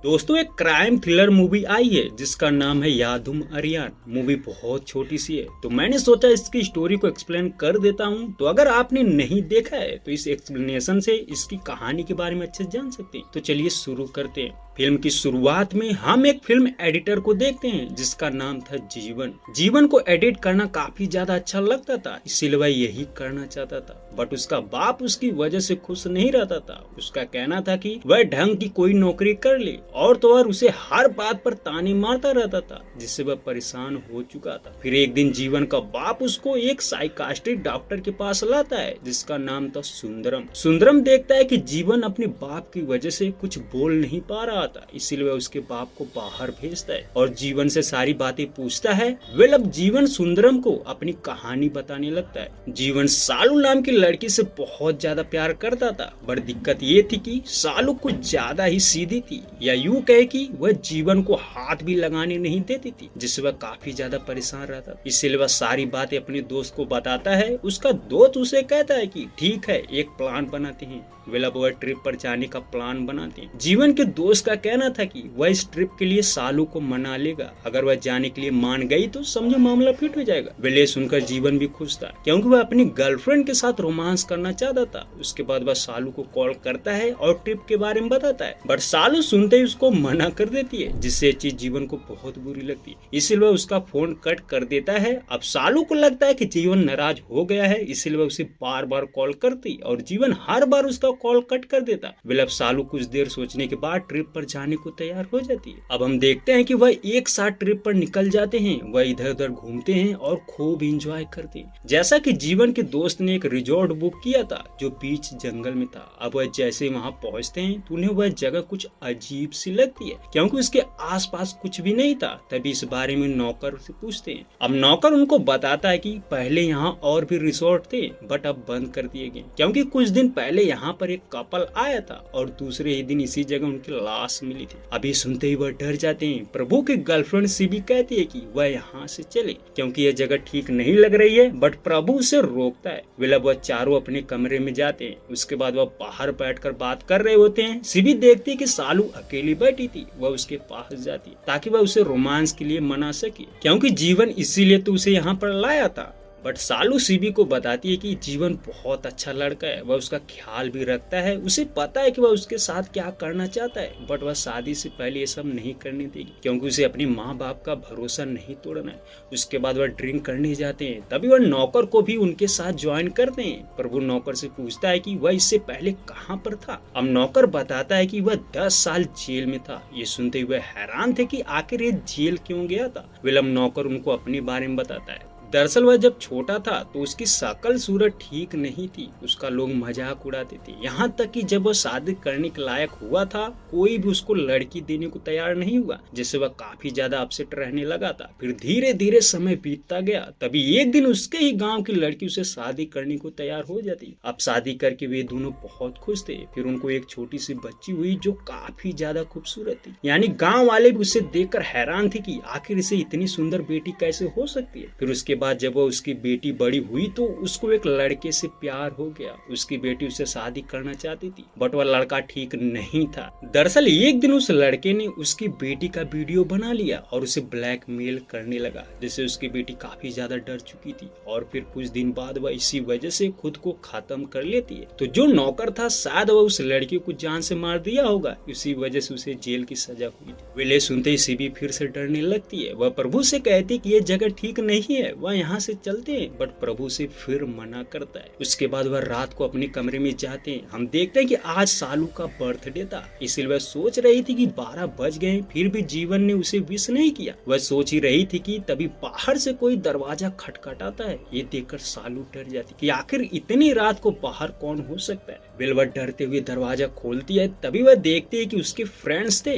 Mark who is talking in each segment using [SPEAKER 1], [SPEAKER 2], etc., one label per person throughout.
[SPEAKER 1] दोस्तों एक crime thriller movie आई है जिसका नाम है यादुम अरियान। मूवी बहुत छोटी सी है तो मैंने सोचा इसकी स्टोरी को एक्सप्लेन कर देता हूँ। तो अगर आपने नहीं देखा है तो इस एक्सप्लेनेशन से इसकी कहानी के बारे में अच्छे से जान सकते हैं। तो चलिए शुरू करते हैं। फिल्म की शुरुआत में हम एक फिल्म एडिटर को देखते हैं जिसका नाम था जीवन। जीवन को एडिट करना काफी ज्यादा अच्छा लगता था, इसीलिए वह यही करना चाहता था। बट उसका बाप उसकी वजह से खुश नहीं रहता था। उसका कहना था कि वह ढंग की कोई नौकरी कर ले और तो और उसे हर बात पर ताने मारता रहता था, जिससे वह परेशान हो चुका था। फिर एक दिन जीवन का बाप उसको एक साइकाट्रिक डॉक्टर के पास लाता है जिसका नाम था सुंदरम। सुंदरम देखता है कि जीवन अपने बाप की वजह से कुछ बोल नहीं पा रहा था, इसीलिए वह उसके बाप को बाहर भेजता है और जीवन से सारी बातें पूछता है। अब जीवन सुंदरम को अपनी कहानी बताने लगता है। जीवन सालू नाम की लड़की से बहुत ज्यादा प्यार करता था, बट दिक्कत ये थी कि सालू कुछ ज्यादा ही सीधी थी, या यूं कहे कि वह जीवन को हाथ भी लगाने नहीं देती थी, जिससे वह काफी ज्यादा परेशान रहता। इसीलिए वह सारी बातें अपने दोस्त को बताता है। उसका दोस्त उसे कहता है कि ठीक है, एक प्लान बनाते हैं। वह ट्रिप पर जाने का प्लान बनाते हैं। जीवन के दोस्त का कहना था कि वह इस ट्रिप के लिए सालू को मना लेगा। अगर वह जाने के लिए मान गई तो समझो मामला फिट हो जाएगा। ये सुनकर जीवन भी खुश था क्योंकि वह अपनी गर्लफ्रेंड के साथ रोमांस करना चाहता था। उसके बाद वह सालू को कॉल करता है और ट्रिप के बारे में बताता है, बट सालू सुनते ही उसको मना कर देती है, जिससे ये चीज जीवन को बहुत बुरी लगती है। इसलिए वह उसका फोन कट कर देता है। अब सालू को लगता है कि जीवन नाराज हो गया है, इसीलिए वह उसे बार बार कॉल करती और जीवन हर बार उसका कॉल कट कर देता। अब सालू कुछ देर सोचने के बाद ट्रिप पर जाने को तैयार हो जाती है। अब हम देखते हैं कि वह एक साथ ट्रिप पर निकल जाते हैं। वह इधर उधर घूमते हैं और खूब एंजॉय करते हैं। जैसा कि जीवन के दोस्त ने एक रिजॉर्ट बुक किया था जो बीच जंगल में था। अब वह जैसे वहां पहुंचते हैं तो उन्हें वह जगह कुछ अजीब सी लगती है क्योंकि उसके आसपास कुछ भी नहीं था। तभी इस बारे में नौकर से पूछते हैं। अब नौकर उनको बताता है कि पहले यहाँ और भी रिसोर्ट थे बट अब बंद कर दिए गए क्योंकि कुछ दिन पहले यहाँ पर एक कपल आया था और दूसरे ही दिन इसी जगह उनकी लाश मिली थी। अभी सुनते ही वह डर जाते हैं। प्रभु की गर्लफ्रेंड सीबी कहती है कि वह यहाँ से चले क्योंकि यह जगह ठीक नहीं लग रही है, बट प्रभु उसे रोकता है। वह चारों अपने कमरे में जाते हैं। उसके बाद वह बाहर बैठकर बात कर रहे होते हैं। सीबी देखती है कि सालू अकेली बैठी थी। वह उसके पास जाती है ताकि वह उसे रोमांस के लिए मना सके क्योंकि जीवन इसीलिए तो उसे यहाँ पर लाया था। बट सालू सीबी को बताती है कि जीवन बहुत अच्छा लड़का है, वह उसका ख्याल भी रखता है। उसे पता है कि वह उसके साथ क्या करना चाहता है, बट वह शादी से पहले ये सब नहीं करने देगी क्योंकि उसे अपने माँ बाप का भरोसा नहीं तोड़ना है। उसके बाद वह ड्रिंक करने जाते हैं। तभी वह नौकर को भी उनके साथ ज्वाइन करते हैं। पर वो नौकर से पूछता है कि वह इससे पहले कहाँ पर था। अब नौकर बताता है कि वह 10 साल जेल में था। ये सुनते हुए हैरान थे कि आखिर ये जेल क्यों गया था। नौकर उनको अपने बारे में बताता है। दरअसल वह जब छोटा था तो उसकी शकल सूरत ठीक नहीं थी। उसका लोग मजाक उड़ाते थे, यहाँ तक कि जब वह शादी करने के लायक हुआ था कोई भी उसको लड़की देने को तैयार नहीं हुआ, जिससे वह काफी ज्यादा अपसेट रहने लगा था। फिर धीरे धीरे समय बीतता गया। तभी एक दिन उसके ही गांव की लड़की उसे शादी करने को तैयार हो जाती। अब शादी करके वे दोनों बहुत खुश थे। फिर उनको एक छोटी सी बच्ची हुई जो काफी ज्यादा खूबसूरत थी। यानी गाँव वाले भी उसे देखकर हैरान थे कि आखिर इसे इतनी सुंदर बेटी कैसे हो सकती है। फिर उसके बाद जब वो उसकी बेटी बड़ी हुई तो उसको एक लड़के से प्यार हो गया। उसकी बेटी उससे शादी करना चाहती थी, बट वह लड़का ठीक नहीं था। दरअसल एक दिन उस लड़के ने उसकी बेटी का वीडियो बना लिया और उसे ब्लैकमेल करने लगा, जिससे उसकी बेटी काफी ज्यादा डर चुकी थी। और फिर कुछ दिन बाद वह इसी वजह से खुद को खत्म कर लेती है। तो जो नौकर था शायद वह उस लड़की को जान से मार दिया होगा, इसी वजह से उसे जेल की सजा हुई थी। वे सुनते ही सीबी फिर से डरने लगती है। वह प्रभु से कहती कि यह जगह ठीक नहीं है, वह यहाँ से चलते हैं, बट प्रभु से फिर मना करता है। उसके बाद वह रात को अपने कमरे में जाते हैं। हम देखते हैं कि आज सालू का बर्थडे था, इसलिए वह सोच रही थी कि 12 बज गए फिर भी जीवन ने उसे विश नहीं किया। वह सोच ही रही थी कि तभी बाहर से कोई दरवाजा खटखटाता है। ये देखकर सालू डर जाती कि आखिर इतनी रात को बाहर कौन हो सकता है। वह डरते हुए दरवाजा खोलती है। तभी वह देखती है कि उसके फ्रेंड्स थे।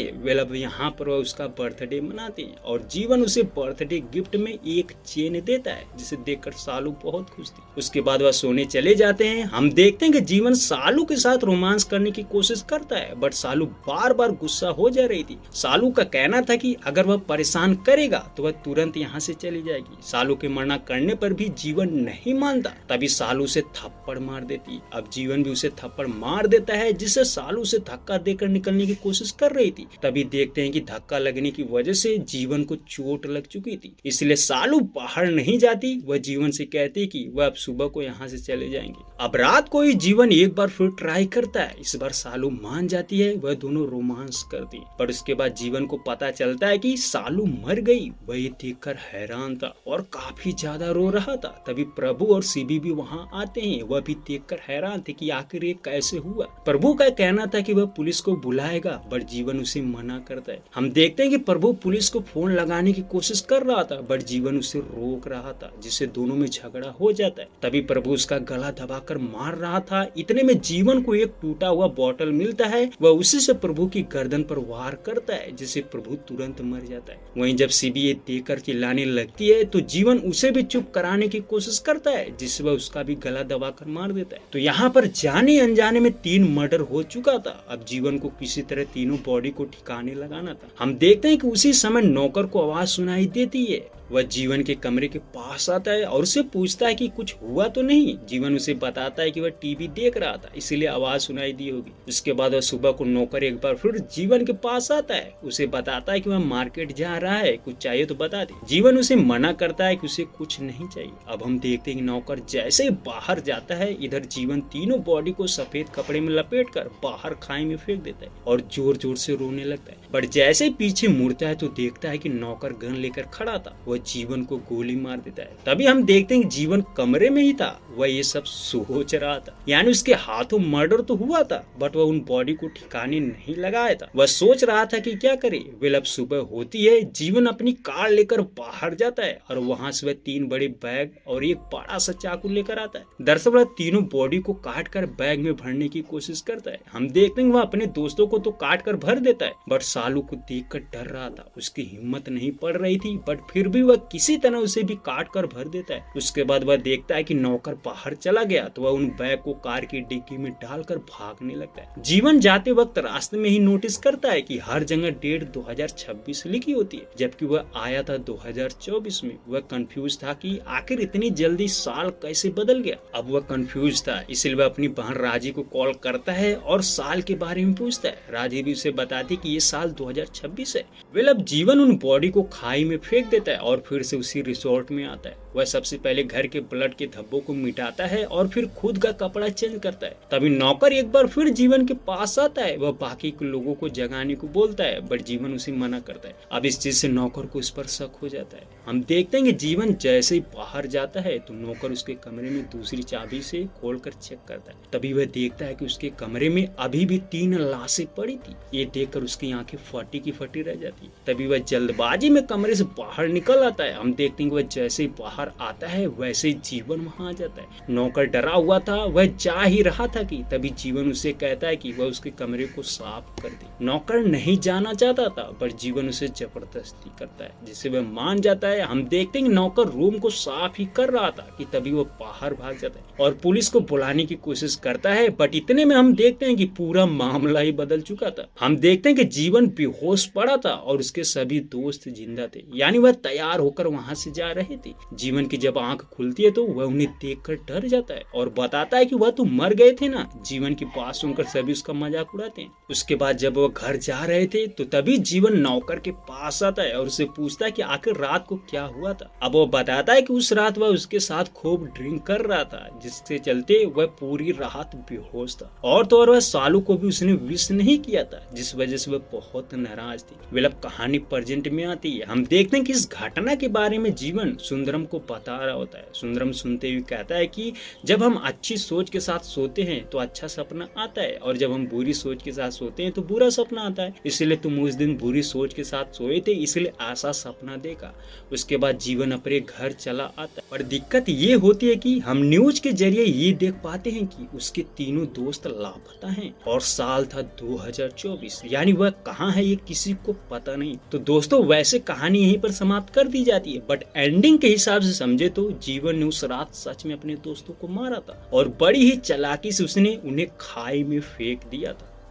[SPEAKER 1] यहाँ पर वह उसका बर्थडे मनाते हैं और जीवन उसे बर्थडे गिफ्ट में एक चेन देता है, जिसे देखकर सालू बहुत खुश थी। उसके बाद वह सोने चले जाते हैं। हम देखते हैं कि जीवन सालू के साथ रोमांस करने की कोशिश करता है, बट सालू बार बार गुस्सा हो जा रही थी। सालू का कहना था कि अगर वह परेशान करेगा तो वह तुरंत यहाँ से चली जाएगी। सालू के मना करने पर भी जीवन नहीं मानता। तभी सालू से थप्पड़ मार देती। अब जीवन भी उसे थप्पड़ मार देता है, जिससे सालू उसे धक्का देकर निकलने की कोशिश कर रही थी। तभी देखते हैं कि धक्का लगने की वजह से जीवन को चोट लग चुकी थी, इसलिए सालू बाहर नहीं जाती। वह जीवन से कहती कि वह अब सुबह को यहाँ से चले जाएंगे। अब रात को ही जीवन एक बार फिर ट्राई करता है। इस बार सालू मान जाती है, वह दोनों रोमांस करती। पर उसके बाद जीवन को पता चलता है कि सालू मर गई। वह ये देखकर हैरान था और काफी ज्यादा रो रहा था। तभी प्रभु और सीबी भी वहाँ आते हैं। वह भी देखकर हैरान थे कि आखिर ये कैसे हुआ। प्रभु का कहना था कि वह पुलिस को बुलाएगा, बट जीवन उसे मना करता है। हम देखते हैं कि प्रभु पुलिस को फोन लगाने की कोशिश कर रहा था, बट जीवन उसे रोक रहा था, जिससे दोनों में झगड़ा हो जाता है। तभी प्रभु उसका गला दबाकर मार रहा था। इतने में जीवन को एक टूटा हुआ बोतल मिलता है। वह उसी से प्रभु की गर्दन पर वार करता है, जिससे प्रभु तुरंत मर जाता है। वहीं जब सीबी ये देखकर चिल्लाने लगती है तो जीवन उसे भी चुप कराने की कोशिश करता है, जिससे वह उसका भी गला दबाकर मार देता है। तो यहाँ पर जाने अनजाने में 3 मर्डर हो चुका था। अब जीवन को किसी तरह तीनों बॉडी को ठिकाने लगाना था। हम देखते हैं कि उसी समय नौकर को आवाज सुनाई देती है। वह जीवन के कमरे के पास आता है और उसे पूछता है कि कुछ हुआ तो नहीं। जीवन उसे बताता है कि वह टीवी देख रहा था, इसीलिए आवाज सुनाई दी होगी। उसके बाद वह सुबह को नौकर एक बार फिर जीवन के पास आता है। उसे बताता है कि वह मार्केट जा रहा है, कुछ चाहिए तो बता दे। जीवन उसे मना करता है कि उसे कुछ नहीं चाहिए। अब हम देखते हैं कि नौकर जैसे ही बाहर जाता है, इधर जीवन तीनों बॉडी को सफेद कपड़े में लपेट कर बाहर खाई में फेंक देता है और जोर जोर से रोने लगता है। पर जैसे पीछे मुड़ता है तो देखता है कि नौकर गन लेकर खड़ा था। जीवन को गोली मार देता है। तभी हम देखते हैं कि जीवन कमरे में ही था। वह ये सब सोच रहा था, यानी उसके हाथों मर्डर तो हुआ था, बट वह उन बॉडी को ठिकाने नहीं लगाया था। वह सोच रहा था कि क्या करे। वेल अब सुबह होती है। जीवन अपनी कार लेकर बाहर जाता है और वहां से वह 3 बड़े बैग और एक बड़ा सा चाकू लेकर आता है। दरअसल वह तीनों बॉडी को काट कर बैग में भरने की कोशिश करता है। हम देखते हैं वह अपने दोस्तों को तो काट कर भर देता है, बट सालू को देख कर डर रहा था। उसकी हिम्मत नहीं पड़ रही थी, बट फिर भी वह किसी तरह उसे भी काट कर भर देता है। उसके बाद वह देखता है कि नौकर बाहर चला गया, तो वह उन बैग को कार की डिग्गी में डालकर भागने लगता है। जीवन जाते वक्त रास्ते में ही नोटिस करता है कि हर जगह डेट 2026 लिखी होती है, जबकि वह आया था 2024 में। वह कंफ्यूज था कि आखिर इतनी जल्दी साल कैसे बदल गया। अब वह कंफ्यूज था, इसलिए वह अपनी बहन राजी को कॉल करता है और साल के बारे में पूछता है। राजी भी उसे बताती कि ये साल 2026 है। वेल अब जीवन उन बॉडी को खाई में फेंक देता है और फिर से उसी रिसोर्ट में आता है। वह सबसे पहले घर के ब्लड के धब्बों को मिटाता है और फिर खुद का कपड़ा चेंज करता है। तभी नौकर एक बार फिर जीवन के पास आता है। वह बाकी के लोगों को जगाने को बोलता है, बट जीवन उसे मना करता है। अब इस चीज से नौकर को इस पर शक हो जाता है। हम देखते हैं कि जीवन जैसे ही बाहर जाता है तो नौकर उसके कमरे में दूसरी चाबी से खोलकर चेक करता है। तभी वह देखता है कि उसके कमरे में अभी भी 3 लाशें पड़ी थी। ये देखकर उसकी आंखें फटी की फटी रह जाती। तभी वह जल्दबाजी में कमरे से बाहर निकल आता है। हम देखते हैं कि वह जैसे ही बाहर आता है वैसे ही जीवन वहां आ जाता है। नौकर डरा हुआ था, वह जा ही रहा था कि तभी जीवन उसे कहता है कि वह उसके कमरे को साफ कर दे। नौकर नहीं जाना चाहता था, पर जीवन उसे जबरदस्ती करता है, जिससे वह मान जाता है। हम देखते हैं नौकर रूम को साफ ही कर रहा था कि तभी वह बाहर भाग जाता है और पुलिस को बुलाने की कोशिश करता है, बट इतने में हम देखते हैं कि पूरा मामला ही बदल चुका था। हम देखते हैं कि जीवन बेहोश पड़ा था और उसके सभी दोस्त जिंदा थे, यानी वह तैयार होकर वहां से जा रहे थे। जीवन की जब आंख खुलती है तो वह उन्हें देखकर डर जाता है और बताता है कि वह तो मर गए थे ना। जीवन की बात सुनकर सभी उसका मजाक उड़ाते हैं। उसके बाद जब वह घर जा रहे थे तो तभी जीवन नौकर के पास आता है और उसे पूछता है कि आखिर रात को क्या हुआ था। अब वह बताता है कि उस रात वह उसके साथ खूब ड्रिंक कर रहा था, जिसके चलते वह पूरी रात बेहोश था। और तो और वह सालू को भी उसने विश नहीं किया था, जिस वजह से वह बहुत नाराज थी। वेल अब कहानी प्रेजेंट में आती है। हम देखते हैं कि इस घटना के बारे में जीवन सुंदरम को बता रहा होता है। सुंदरम सुनते हुए कहता है कि जब हम अच्छी सोच के साथ सोते हैं तो अच्छा सपना आता है, और जब हम बुरी सोच के साथ सोते हैं तो बुरा सपना आता है। इसलिए तुम उस दिन बुरी सोच के साथ सोए थे, इसलिए ऐसा सपना देखा। उसके बाद जीवन अपने घर चला आता है। पर दिक्कत ये होती है कि हम न्यूज के जरिए ये देख पाते हैं कि उसके तीनों दोस्त लापता हैं और साल था 2024, यानी वह कहाँ है ये किसी को पता नहीं। तो दोस्तों वैसे कहानी यहीं पर समाप्त कर दी जाती है, बट एंडिंग के हिसाब से समझे तो जीवन ने उस रात सच में अपने दोस्तों को मारा था और बड़ी ही चालाकी से उसने उन्हें खाई में फेंक दिया था।